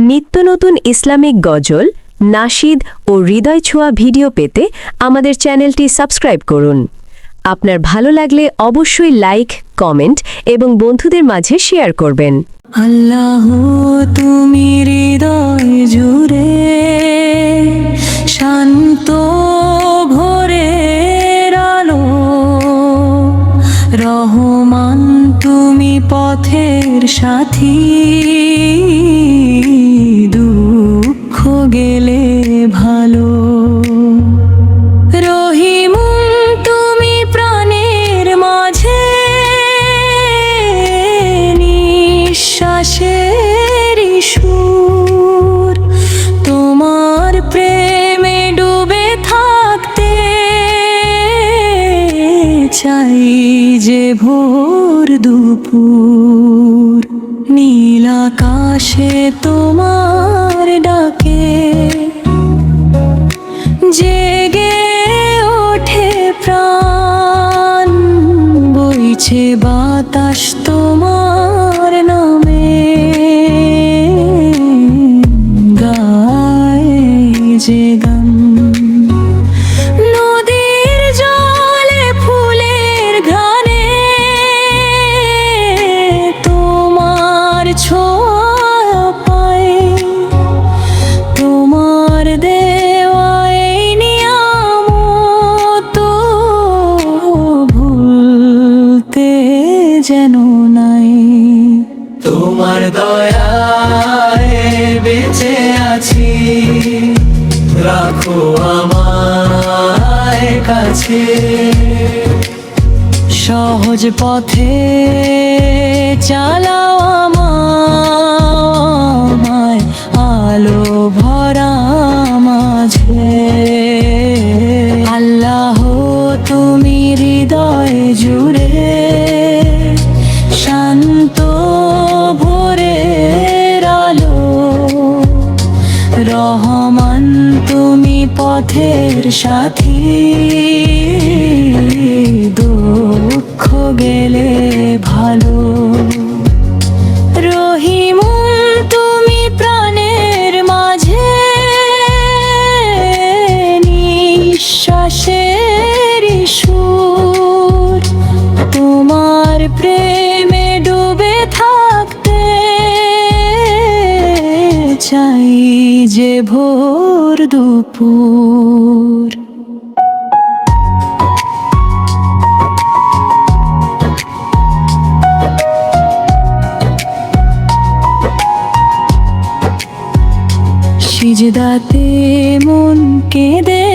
নিত্য নতুন ইসলামিক গজল, নাশিদ ও হৃদয় ছোঁয়া ভিডিও পেতে আমাদের চ্যানেলটি সাবস্ক্রাইব করুন। আপনার ভালো লাগলে অবশ্যই লাইক, কমেন্ট এবং বন্ধুদের মাঝে শেয়ার করবেন। আল্লাহ তুমি হৃদয় জুড়ে শান্ত ভোরের আলো, রহমান তুমি পথের সাথী, দুঃখ গেলে ভালো। রহিম তুমি প্রাণের মাঝে, নিঃশ্বাসের সুর, তোমার প্রেমে ডুবে থাকতে চাই যে ভোর দুপুর। নীল আকাশে তোমার ডাকে জেগে ওঠে প্রাণ, বইছে বাতাস তোমার নামে, গায় যে গান। নদীর জলে ফুলের ঘ্রাণে তোমার ছোঁয়া পায়, তোমার দেওয়ায় নিয়ামত ভুলতে যেন নাই। তোমার দয়ায় বেঁচে আছি, রাখো আমায় কাছে। সহজ পথে চালাও আমায়, আলো ভরা মাঝে। আল্লাহ তুমি হৃদয় জুড়ে শান্ত ভোরের আলো, রহমান তুমি পথের সাথী, দুঃখ গেলে ভালো। রহিম তুমি প্রাণের মাঝে, নিঃশ্বাসের সুর, তোমার প্রেমে ডুবে থাকতে চাই যে ভোর দুপুর। সিজদাতে মন কেঁদে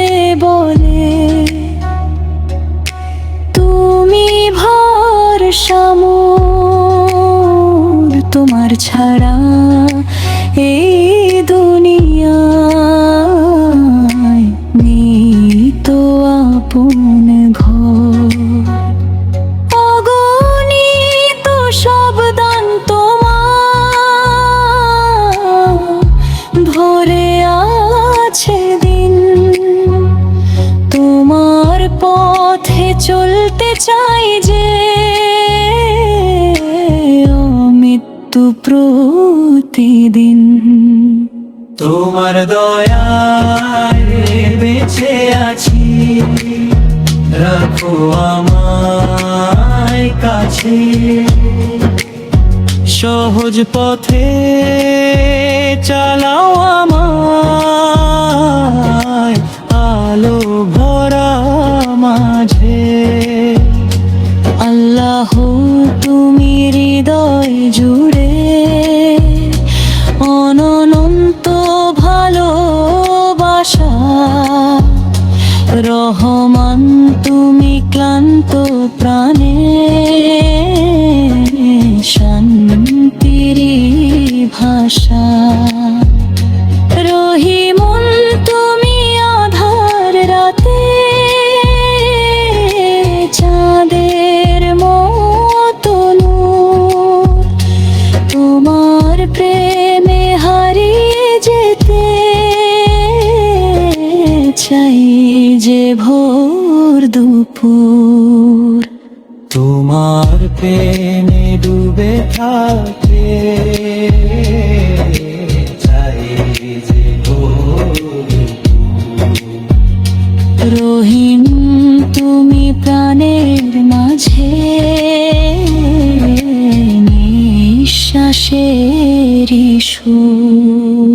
বলে, তুমি ভরসা মোর, তোমার ছাড়া এই দুনিয়ায় নেই তো আপন ঘর। অগণিত সব দান তোমার, ভরে আছে দিন, তোমার পথে চলতে চাই যে মৃত্যু প্রতিদিন। তোমার দয়ায় বেঁচে আছি, রাখো আমায় কাছে। সহজ পথে চালাও আমায়, আলো ভরা মাঝে। আল্লাহ তুমি হৃদয় জুড়ে অনন্ত ভালোবাসা, রহমান তুমি ক্লান্ত প্রাণে শান্তির ভাষা। রহিম তুমি আধার রাতে চাঁদের মতো নূর, তোমার প্রেমে হারিয়ে যেতে চাই যে ভোর দুপুর। তোমার প্রেমে ডুবে থাকতে চাই। রহিম তুমি প্রাণের মাঝে নিঃশ্বাসের সুর।